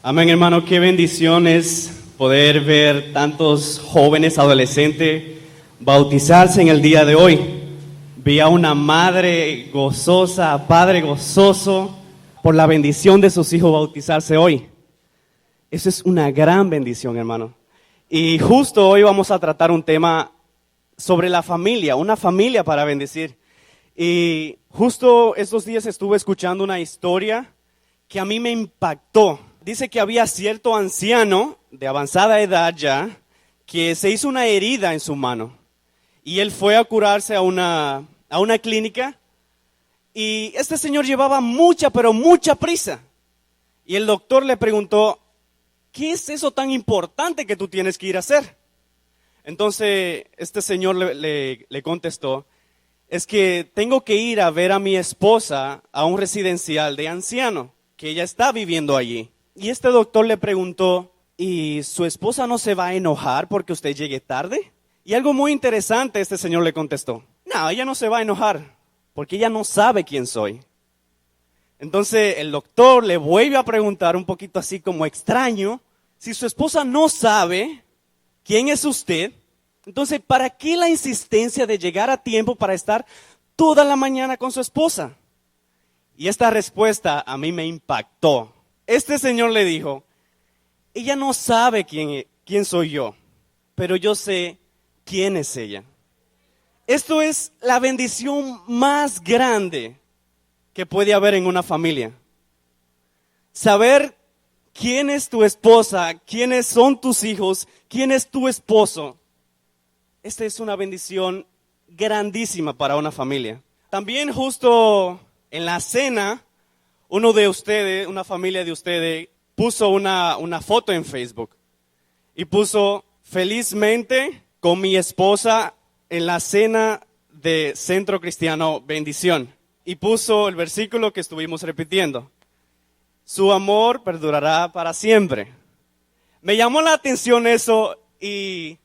Amén, hermano, qué bendición es poder ver tantos jóvenes, adolescentes, bautizarse en el día de hoy. Vi a una madre gozosa, padre gozoso por la bendición de sus hijos bautizarse hoy. Eso es una gran bendición, hermano. Y justo hoy vamos a tratar un tema sobre la familia, una familia para bendecir. Y justo estos días estuve escuchando una historia que a mí me impactó. Dice que había cierto anciano de avanzada edad ya, que se hizo una herida en su mano. Y él fue a curarse a una clínica. Y este señor llevaba mucha, pero mucha prisa. Y el doctor le preguntó, ¿qué es eso tan importante que tú tienes que ir a hacer? Entonces este señor le contestó, es que tengo que ir a ver a mi esposa a un residencial de ancianos, que ella está viviendo allí. Y este doctor le preguntó, ¿y su esposa no se va a enojar porque usted llegue tarde? Y algo muy interesante este señor le contestó, no, ella no se va a enojar porque ella no sabe quién soy. Entonces el doctor le vuelve a preguntar un poquito así como extraño, si su esposa no sabe quién es usted, entonces ¿para qué la insistencia de llegar a tiempo para estar toda la mañana con su esposa? Y esta respuesta a mí me impactó. Este señor le dijo, ella no sabe quién soy yo, pero yo sé quién es ella. Esto es la bendición más grande que puede haber en una familia. Saber quién es tu esposa, quiénes son tus hijos, quién es tu esposo. Esta es una bendición grandísima para una familia. También justo en la cena, uno de ustedes, una familia de ustedes, puso una foto en Facebook y puso felizmente con mi esposa en la cena de Centro Cristiano Bendición. Y puso el versículo que estuvimos repitiendo. Su amor perdurará para siempre. Me llamó la atención eso y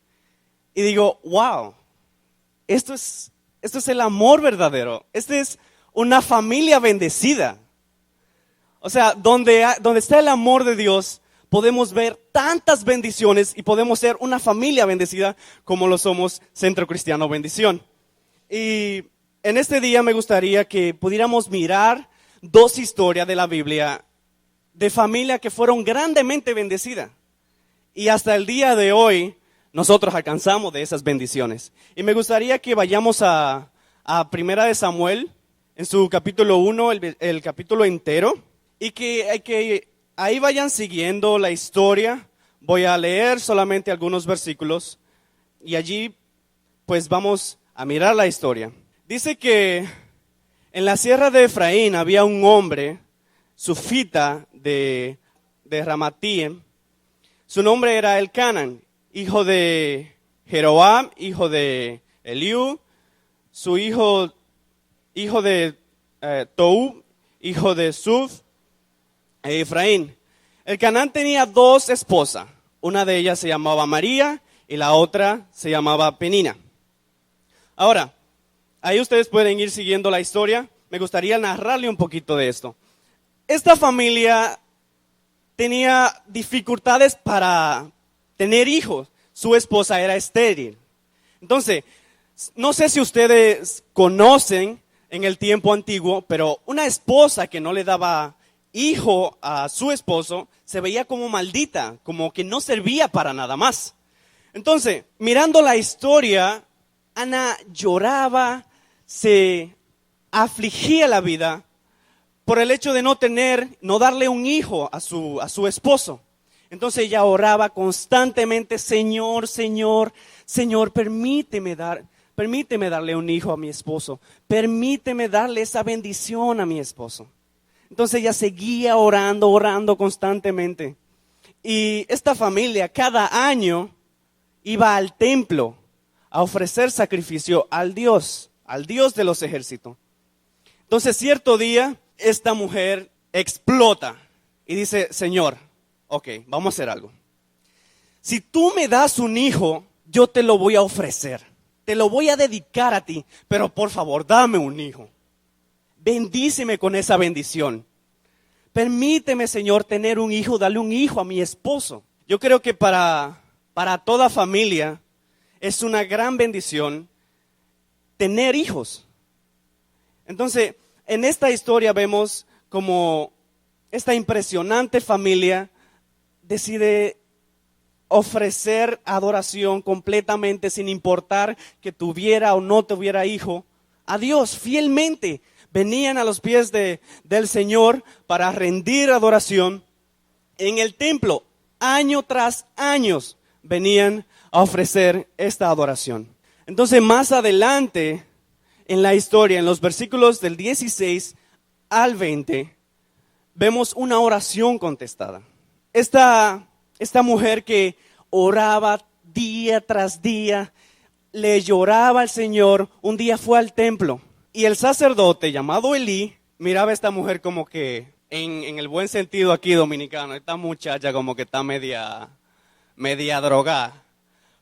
digo, wow, esto es el amor verdadero. Esta es una familia bendecida. O sea, donde está el amor de Dios, podemos ver tantas bendiciones y podemos ser una familia bendecida como lo somos Centro Cristiano Bendición. Y en este día me gustaría que pudiéramos mirar dos historias de la Biblia de familia que fueron grandemente bendecidas. Y hasta el día de hoy nosotros alcanzamos de esas bendiciones. Y me gustaría que vayamos a Primera de Samuel, en su capítulo 1, el capítulo entero. Y que ahí vayan siguiendo la historia. Voy a leer solamente algunos versículos y allí pues vamos a mirar la historia. Dice que en la sierra de Efraín había un hombre, sufita de Ramatíem. Su nombre era Elcanan, hijo de Jeroam, hijo de Eliú, su hijo de Toub, hijo de Suf, Efraín. Elcanan tenía dos esposas. Una de ellas se llamaba María y la otra se llamaba Penina. Ahora, ahí ustedes pueden ir siguiendo la historia. Me gustaría narrarle un poquito de esto. Esta familia tenía dificultades para tener hijos. Su esposa era estéril. Entonces, no sé si ustedes conocen en el tiempo antiguo, pero una esposa que no le daba hijo a su esposo se veía como maldita, como que no servía para nada más. Entonces, mirando la historia, Ana lloraba, se afligía la vida por el hecho de no darle un hijo a su esposo. Entonces ella oraba constantemente, Señor, Señor, Señor, permíteme darle un hijo a mi esposo, permíteme darle esa bendición a mi esposo. Entonces ella seguía orando constantemente. Y esta familia cada año iba al templo a ofrecer sacrificio al Dios de los ejércitos. Entonces cierto día esta mujer explota y dice, Señor, ok, vamos a hacer algo. Si tú me das un hijo, yo te lo voy a ofrecer. Te lo voy a dedicar a ti, pero por favor, dame un hijo. Bendíceme con esa bendición. permíteme, Señor, tener un hijo, darle un hijo a mi esposo. Yo creo que para toda familia es una gran bendición tener hijos. Entonces, en esta historia vemos como esta impresionante familia decide ofrecer adoración completamente sin importar que tuviera o no tuviera hijo a Dios fielmente. Venían a los pies del Señor para rendir adoración en el templo. Año tras año venían a ofrecer esta adoración. Entonces más adelante en la historia, en los versículos del 16 al 20, vemos una oración contestada. Esta mujer que oraba día tras día, le lloraba al Señor, un día fue al templo y el sacerdote llamado Elí miraba a esta mujer como que, en el buen sentido aquí dominicano, esta muchacha como que está media drogada,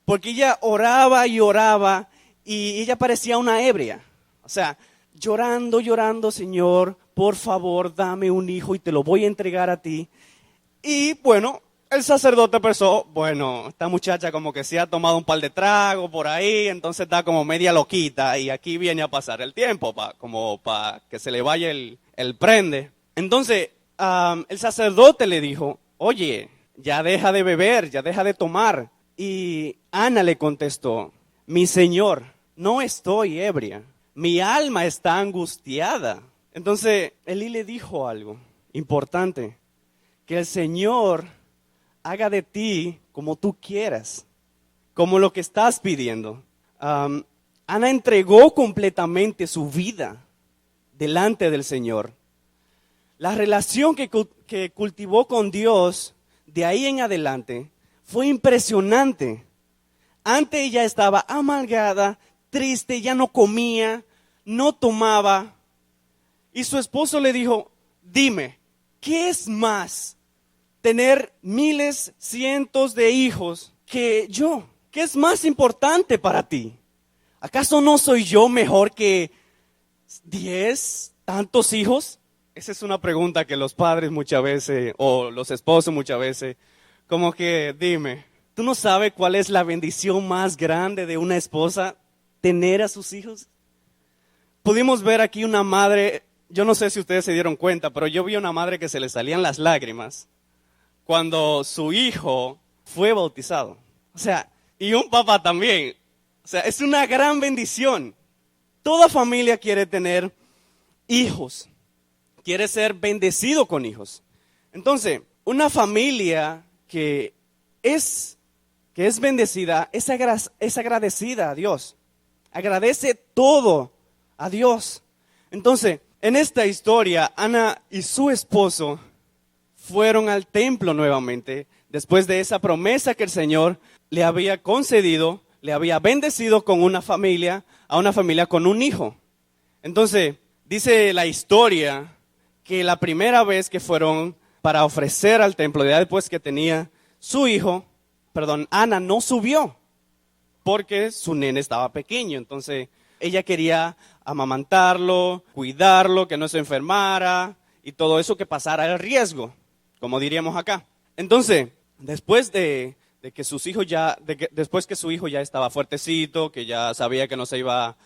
porque ella oraba y oraba y ella parecía una ebria, o sea, llorando, Señor, por favor, dame un hijo y te lo voy a entregar a ti. Y bueno, el sacerdote pensó, bueno, esta muchacha como que se ha tomado un par de tragos por ahí, entonces está como media loquita y aquí viene a pasar el tiempo, como para que se le vaya el prende. Entonces, el sacerdote le dijo, oye, ya deja de beber, ya deja de tomar. Y Ana le contestó, mi Señor, no estoy ebria, mi alma está angustiada. Entonces, Elí le dijo algo importante, que el Señor haga de ti como tú quieras, como lo que estás pidiendo. Ana entregó completamente su vida delante del Señor. La relación que cultivó con Dios de ahí en adelante fue impresionante. Antes ella estaba amargada, triste, ya no comía, no tomaba. Y su esposo le dijo, dime, ¿qué es más? Tener miles, cientos de hijos que yo. ¿Qué es más importante para ti? ¿Acaso no soy yo mejor que 10 tantos hijos? Esa es una pregunta que los padres muchas veces, o los esposos muchas veces, como que dime, ¿tú no sabes cuál es la bendición más grande de una esposa? Tener a sus hijos. Pudimos ver aquí una madre, yo no sé si ustedes se dieron cuenta, pero yo vi una madre que se le salían las lágrimas cuando su hijo fue bautizado. O sea, y un papá también. O sea, es una gran bendición. Toda familia quiere tener hijos. Quiere ser bendecido con hijos. Entonces, una familia que es bendecida, es agradecida a Dios. Agradece todo a Dios. Entonces, en esta historia, Ana y su esposo fueron al templo nuevamente, después de esa promesa que el Señor le había concedido, le había bendecido con una familia, a una familia con un hijo. Entonces, dice la historia que la primera vez que fueron para ofrecer al templo, ya después que tenía su hijo, Ana no subió, porque su nene estaba pequeño, entonces ella quería amamantarlo, cuidarlo, que no se enfermara y todo eso, que pasara el riesgo, como diríamos acá. Entonces, después que su hijo ya estaba fuertecito, que ya sabía que le iba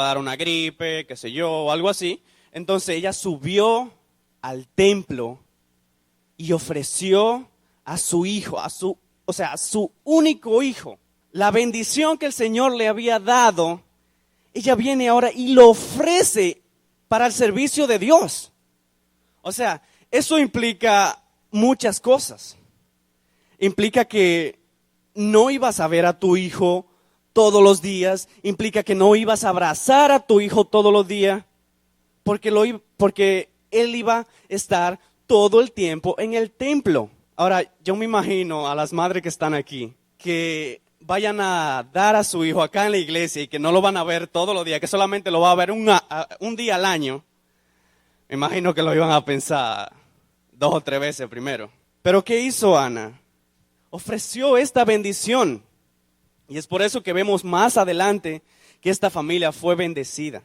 a dar una gripe, qué sé yo, o algo así, entonces ella subió al templo y ofreció a su hijo, a su único hijo, la bendición que el Señor le había dado. Ella viene ahora y lo ofrece para el servicio de Dios. O sea, eso implica muchas cosas. Implica que no ibas a ver a tu hijo todos los días. Implica que no ibas a abrazar a tu hijo todos los días. Porque él iba a estar todo el tiempo en el templo. Ahora, yo me imagino a las madres que están aquí, que vayan a dar a su hijo acá en la iglesia y que no lo van a ver todos los días, que solamente lo va a ver un día al año. Me imagino que lo iban a pensar 2 o 3 veces primero. Pero ¿qué hizo Ana? Ofreció esta bendición. Y es por eso que vemos más adelante que esta familia fue bendecida.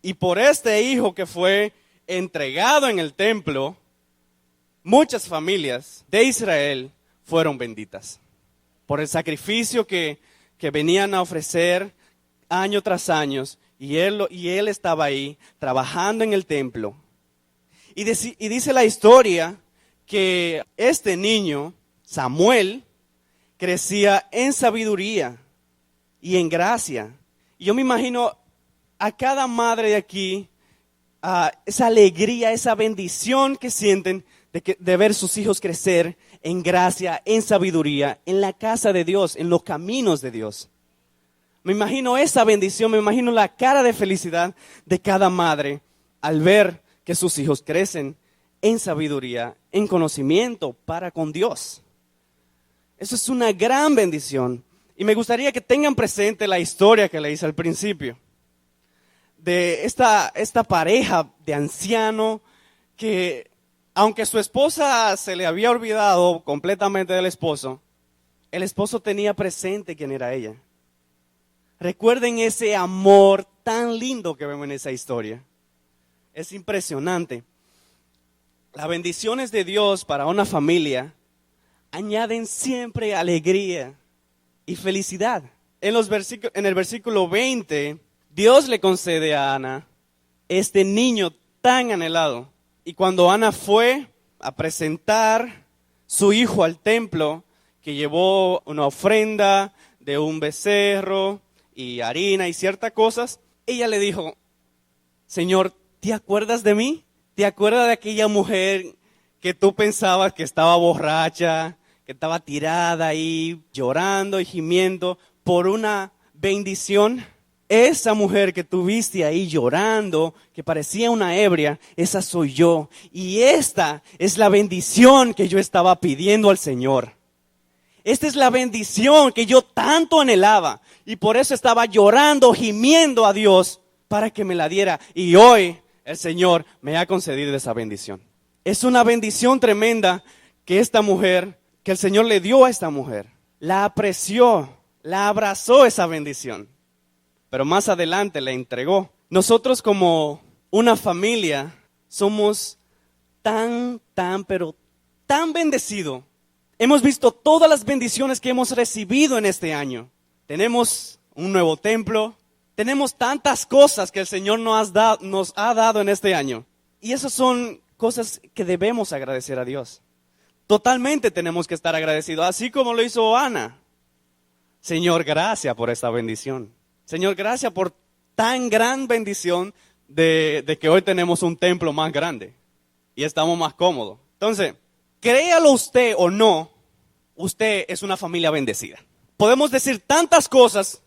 Y por este hijo que fue entregado en el templo, muchas familias de Israel fueron benditas por el sacrificio que venían a ofrecer año tras año, y él estaba ahí trabajando en el templo. Y dice la historia que este niño, Samuel, crecía en sabiduría y en gracia. Y yo me imagino a cada madre de aquí, esa alegría, esa bendición que sienten de ver sus hijos crecer en gracia, en sabiduría, en la casa de Dios, en los caminos de Dios. Me imagino esa bendición, me imagino la cara de felicidad de cada madre al ver que sus hijos crecen en sabiduría, en conocimiento para con Dios. Eso es una gran bendición. Y me gustaría que tengan presente la historia que le hice al principio, de esta pareja de anciano que, aunque su esposa se le había olvidado completamente del esposo, el esposo tenía presente quién era ella. Recuerden ese amor tan lindo que vemos en esa historia. Es impresionante. Las bendiciones de Dios para una familia añaden siempre alegría y felicidad. En el versículo 20, Dios le concede a Ana este niño tan anhelado. Y cuando Ana fue a presentar su hijo al templo, que llevó una ofrenda de un becerro y harina y ciertas cosas, ella le dijo: Señor, ¿te acuerdas de mí? ¿Te acuerdas de aquella mujer que tú pensabas que estaba borracha, que estaba tirada ahí llorando y gimiendo por una bendición? Esa mujer que tú viste ahí llorando, que parecía una ebria, esa soy yo. Y esta es la bendición que yo estaba pidiendo al Señor. Esta es la bendición que yo tanto anhelaba. Y por eso estaba llorando, gimiendo a Dios para que me la diera. Y hoy el Señor me ha concedido esa bendición. Es una bendición tremenda que esta mujer, que el Señor le dio a esta mujer. La apreció, la abrazó esa bendición. Pero más adelante la entregó. Nosotros como una familia somos pero tan bendecidos. Hemos visto todas las bendiciones que hemos recibido en este año. Tenemos un nuevo templo. Tenemos tantas cosas que el Señor nos ha dado en este año. Y esas son cosas que debemos agradecer a Dios. Totalmente tenemos que estar agradecidos, así como lo hizo Ana. Señor, gracias por esta bendición. Señor, gracias por tan gran bendición de que hoy tenemos un templo más grande y estamos más cómodos. Entonces, créalo usted o no, usted es una familia bendecida. Podemos decir tantas cosas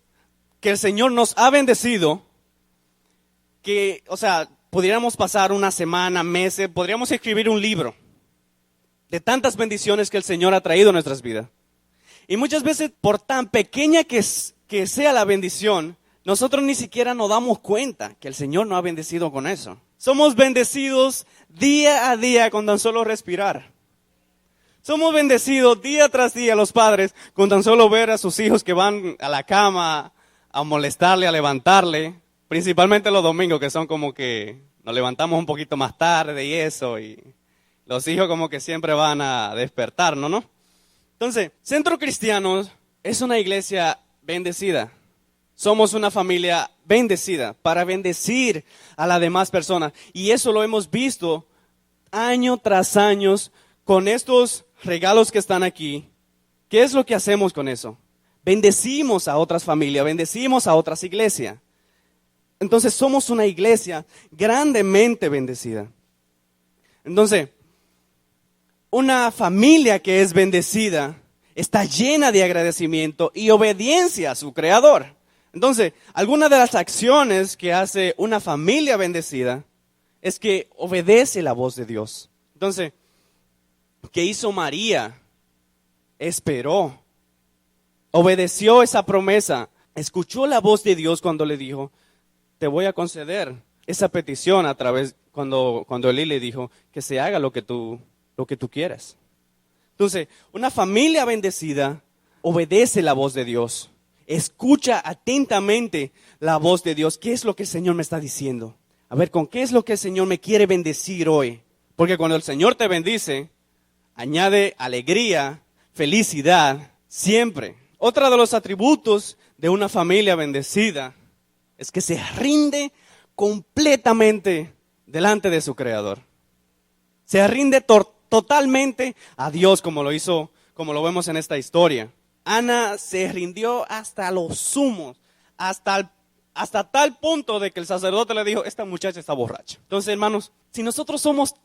que el Señor nos ha bendecido que, pudiéramos pasar una semana, meses, podríamos escribir un libro de tantas bendiciones que el Señor ha traído a nuestras vidas. Y muchas veces, por tan pequeña que sea la bendición, nosotros ni siquiera nos damos cuenta que el Señor nos ha bendecido con eso. Somos bendecidos día a día con tan solo respirar. Somos bendecidos día tras día los padres con tan solo ver a sus hijos que van a la cama a molestarle, a levantarle. Principalmente los domingos, que son como que nos levantamos un poquito más tarde y eso. Y los hijos como que siempre van a despertarnos, ¿no? Entonces, Centro Cristiano es una iglesia bendecida. Somos una familia bendecida para bendecir a las demás personas. Y eso lo hemos visto año tras año con estos regalos que están aquí. ¿Qué es lo que hacemos con eso? Bendecimos a otras familias, bendecimos a otras iglesias. Entonces somos una iglesia grandemente bendecida. Entonces, una familia que es bendecida está llena de agradecimiento y obediencia a su Creador. Entonces, alguna de las acciones que hace una familia bendecida es que obedece la voz de Dios. Entonces, ¿qué hizo María? Esperó, obedeció esa promesa, escuchó la voz de Dios cuando le dijo: te voy a conceder esa petición a través, cuando Elí le dijo que se haga lo que tú quieras. Entonces, una familia bendecida obedece la voz de Dios. Escucha atentamente la voz de Dios. ¿Qué es lo que el Señor me está diciendo? A ver, ¿con qué es lo que el Señor me quiere bendecir hoy? Porque cuando el Señor te bendice, añade alegría, felicidad, siempre. Otro de los atributos de una familia bendecida es que se rinde completamente delante de su Creador. Se rinde totalmente a Dios, como lo vemos en esta historia. Ana se rindió hasta los sumos, hasta tal punto de que el sacerdote le dijo, esta muchacha está borracha. Entonces, hermanos, si nosotros somos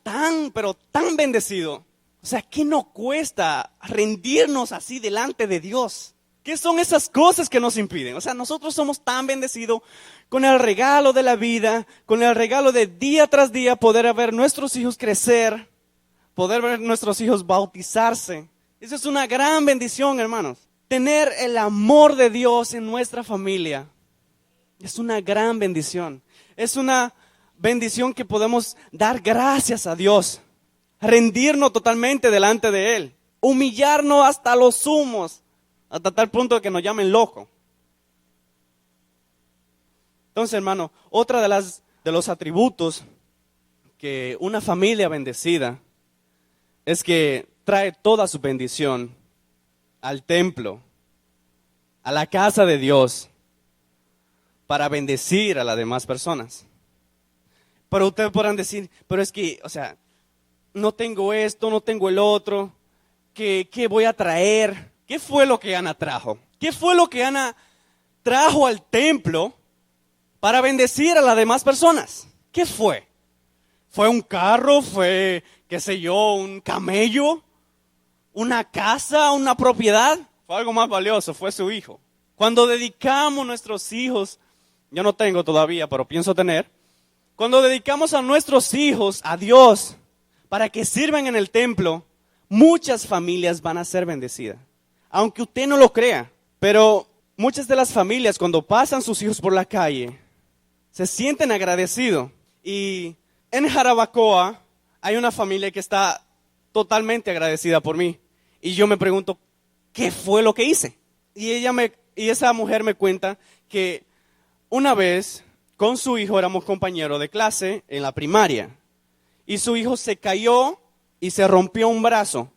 pero tan bendecidos, o sea, ¿qué nos cuesta rendirnos así delante de Dios? ¿Qué son esas cosas que nos impiden? O sea, nosotros somos tan bendecidos con el regalo de la vida, con el regalo de día tras día poder ver nuestros hijos crecer, poder ver nuestros hijos bautizarse. Eso es una gran bendición, hermanos. Tener el amor de Dios en nuestra familia es una gran bendición. Es una bendición que podemos dar gracias a Dios. Rendirnos totalmente delante de Él. Humillarnos hasta los sumos. Hasta tal punto de que nos llamen locos. Entonces, hermano, otra de los atributos que una familia bendecida es que trae toda su bendición al templo, a la casa de Dios, para bendecir a las demás personas. Pero ustedes podrán decir, pero es que, o sea, no tengo esto, no tengo el otro, ¿qué voy a traer? ¿Qué fue lo que Ana trajo? ¿Qué fue lo que Ana trajo al templo para bendecir a las demás personas? ¿Qué fue? ¿Fue un carro? ¿Fue, qué sé yo, un camello? ¿Una casa? ¿Una propiedad? Fue algo más valioso, fue su hijo. Cuando dedicamos nuestros hijos, yo no tengo todavía, pero pienso tener. Cuando dedicamos a nuestros hijos a Dios para que sirvan en el templo, muchas familias van a ser bendecidas. Aunque usted no lo crea, pero muchas de las familias cuando pasan sus hijos por la calle, se sienten agradecidos. Y en Jarabacoa hay una familia que está totalmente agradecida por mí. Y yo me pregunto, ¿qué fue lo que hice? Y esa mujer me cuenta que una vez con su hijo éramos compañeros de clase en la primaria. Y su hijo se cayó y se rompió un brazo.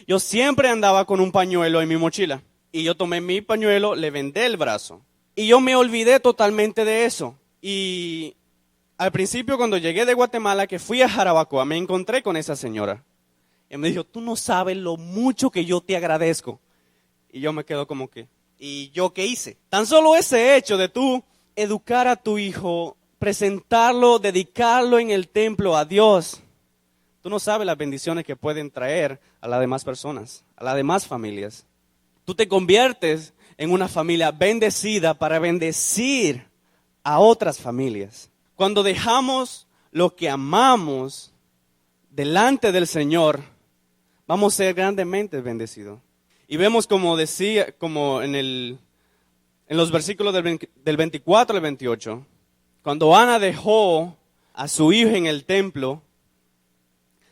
Yo siempre andaba con un pañuelo en mi mochila. Y yo tomé mi pañuelo, le vendé el brazo. Y yo me olvidé totalmente de eso. Y al principio cuando llegué de Guatemala, que fui a Jarabacoa, me encontré con esa señora. Y me dijo, tú no sabes lo mucho que yo te agradezco. Y yo me quedo como que, ¿y yo qué hice? Tan solo ese hecho de tú educar a tu hijo, presentarlo, dedicarlo en el templo a Dios. Tú no sabes las bendiciones que pueden traer a las demás personas, a las demás familias. Tú te conviertes en una familia bendecida para bendecir a otras familias. Cuando dejamos lo que amamos delante del Señor, vamos a ser grandemente bendecidos. Y vemos como en los versículos del 24 al 28, cuando Ana dejó a su hijo en el templo,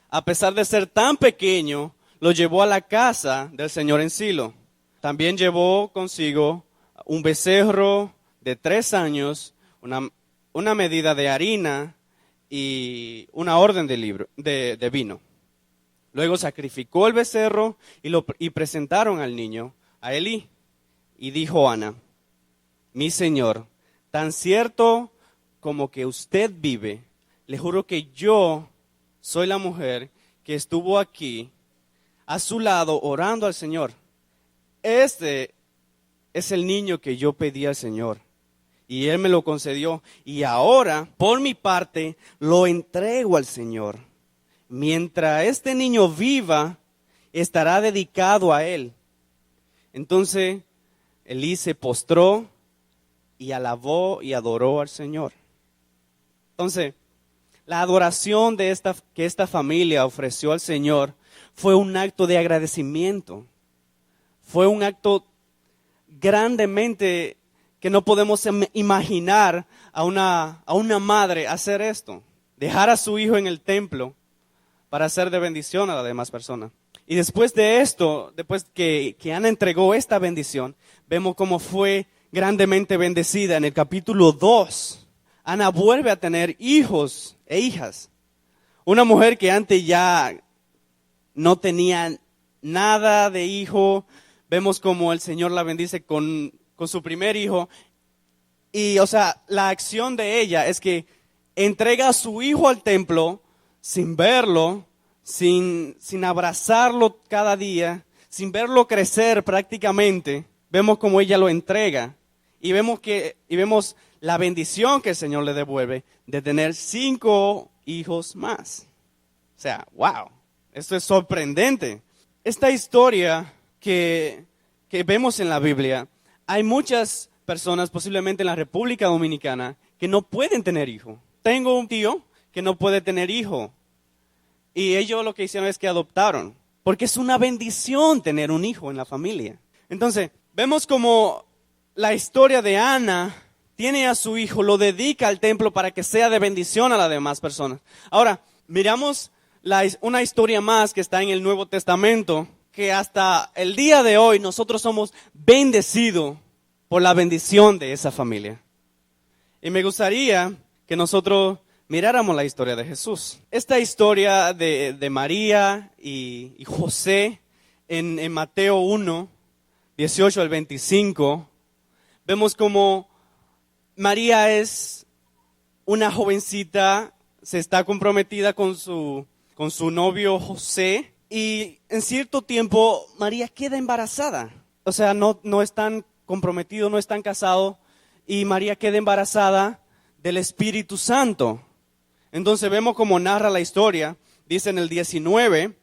a pesar de ser tan pequeño, lo llevó a la casa del Señor en Silo. También llevó consigo un becerro de 3 años, una medida de harina y una orden de vino. Luego sacrificó el becerro y presentaron al niño a Elí. Y dijo Ana, mi señor, tan cierto como que usted vive, le juro que yo soy la mujer que estuvo aquí a su lado orando al Señor. Este es el niño que yo pedí al Señor y Él me lo concedió. Y ahora, por mi parte, lo entrego al Señor. Mientras este niño viva, estará dedicado a Él. Entonces, Elí se postró y alabó y adoró al Señor. Entonces, la adoración que esta familia ofreció al Señor fue un acto de agradecimiento. Fue un acto grandemente que no podemos imaginar a una madre hacer esto. Dejar a su hijo en el templo para ser de bendición a las demás personas. Y después de esto, después que Ana entregó esta bendición, vemos cómo fue grandemente bendecida. En el capítulo 2, Ana vuelve a tener hijos e hijas. Una mujer que antes ya no tenía nada de hijo. Vemos como el Señor la bendice con su primer hijo. Y, la acción de ella es que entrega a su hijo al templo sin verlo, sin abrazarlo cada día, sin verlo crecer prácticamente. Vemos como ella lo entrega y vemos la bendición que el Señor le devuelve de tener 5 hijos más. Wow, esto es sorprendente. Esta historia que vemos en la Biblia, hay muchas personas, posiblemente en la República Dominicana, que no pueden tener hijo. Tengo un tío que no puede tener hijo y ellos lo que hicieron es que adoptaron, porque es una bendición tener un hijo en la familia. Entonces, vemos como la historia de Ana tiene a su hijo, lo dedica al templo para que sea de bendición a las demás personas. Ahora, miramos una historia más que está en el Nuevo Testamento, que hasta el día de hoy nosotros somos bendecidos por la bendición de esa familia. Y me gustaría que nosotros miráramos la historia de Jesús. Esta historia de María y José en Mateo 1, 18 al 25, vemos como María es una jovencita, se está comprometida con su novio José, y en cierto tiempo María queda embarazada. No están comprometidos, no están casados, y María queda embarazada del Espíritu Santo. Entonces vemos cómo narra la historia. Dice en el 19,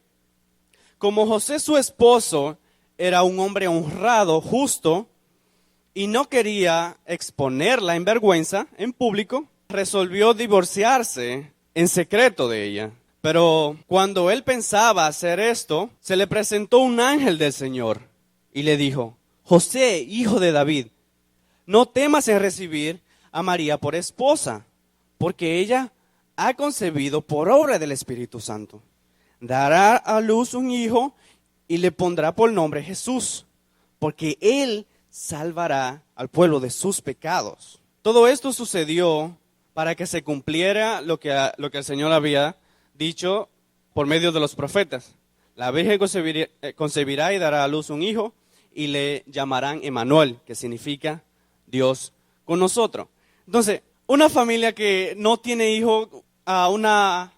como José su esposo era un hombre honrado, justo, y no quería exponerla en vergüenza en público, resolvió divorciarse en secreto de ella. Pero cuando él pensaba hacer esto, se le presentó un ángel del Señor y le dijo: José, hijo de David, no temas en recibir a María por esposa, porque ella ha concebido por obra del Espíritu Santo. Dará a luz un hijo y le pondrá por nombre Jesús, porque él salvará al pueblo de sus pecados. Todo esto sucedió para que se cumpliera lo que el Señor había dicho por medio de los profetas. La Virgen concebirá y dará a luz un hijo y le llamarán Emmanuel, que significa Dios con nosotros. Entonces, una familia que no tiene hijo, a una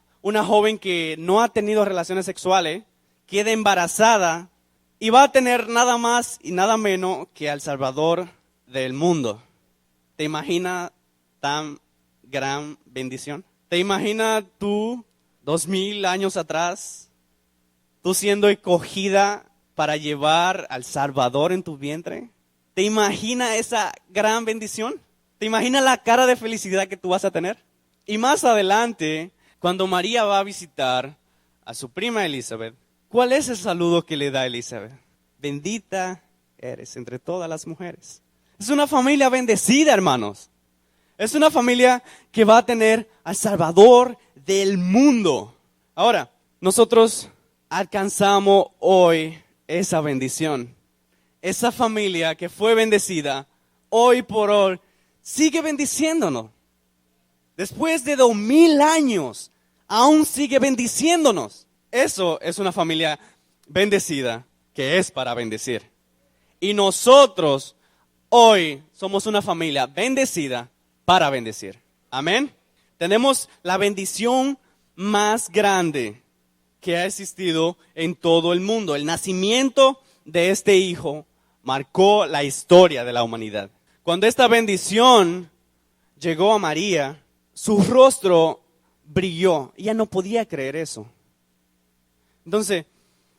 joven que no ha tenido relaciones sexuales, queda embarazada y va a tener nada más y nada menos que al Salvador del mundo. ¿Te imaginas tan gran bendición? ¿Te imaginas tú, 2000 años atrás, tú siendo escogida para llevar al Salvador en tu vientre? ¿Te imaginas esa gran bendición? ¿Te imaginas la cara de felicidad que tú vas a tener? Y más adelante, cuando María va a visitar a su prima Elizabeth, ¿cuál es el saludo que le da Elizabeth? Bendita eres entre todas las mujeres. Es una familia bendecida, hermanos. Es una familia que va a tener al Salvador del mundo. Ahora, nosotros alcanzamos hoy esa bendición. Esa familia que fue bendecida, hoy por hoy, sigue bendiciéndonos. Después de 2000 años, aún sigue bendiciéndonos. Eso es una familia bendecida que es para bendecir. Y nosotros hoy somos una familia bendecida para bendecir. Amén. Tenemos la bendición más grande que ha existido en todo el mundo. El nacimiento de este hijo marcó la historia de la humanidad. Cuando esta bendición llegó a María, su rostro brilló. Ella no podía creer eso. Entonces,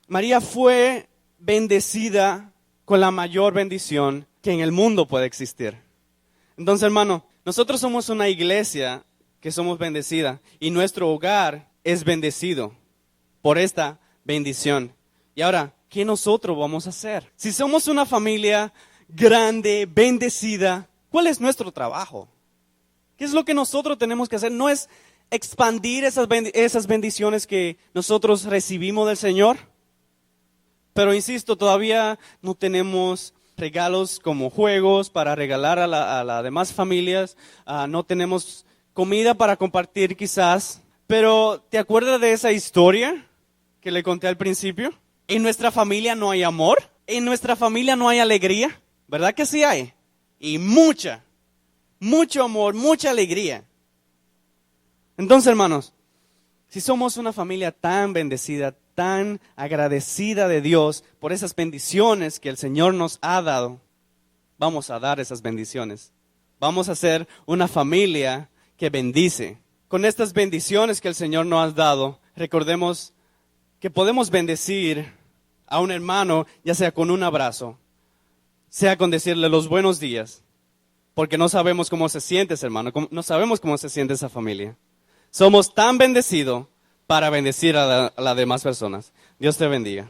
María fue bendecida con la mayor bendición que en el mundo puede existir. Entonces, hermano, nosotros somos una iglesia que somos bendecida y nuestro hogar es bendecido por esta bendición. Y ahora, ¿qué nosotros vamos a hacer? Si somos una familia grande, bendecida, ¿cuál es nuestro trabajo? ¿Qué es lo que nosotros tenemos que hacer? No es expandir esas bendiciones que nosotros recibimos del Señor. Pero insisto, todavía no tenemos regalos como juegos para regalar a las demás familias. No tenemos comida para compartir quizás. Pero ¿te acuerdas de esa historia que le conté al principio? ¿En nuestra familia no hay amor? ¿En nuestra familia no hay alegría? ¿Verdad que sí hay? Y mucho amor, mucha alegría. Entonces, hermanos, si somos una familia tan bendecida, tan agradecida de Dios por esas bendiciones que el Señor nos ha dado, vamos a dar esas bendiciones. Vamos a ser una familia que bendice. Con estas bendiciones que el Señor nos ha dado, recordemos que podemos bendecir a un hermano, ya sea con un abrazo, sea con decirle los buenos días, porque no sabemos cómo se siente ese hermano, no sabemos cómo se siente esa familia. Somos tan bendecidos para bendecir a las demás personas. Dios te bendiga.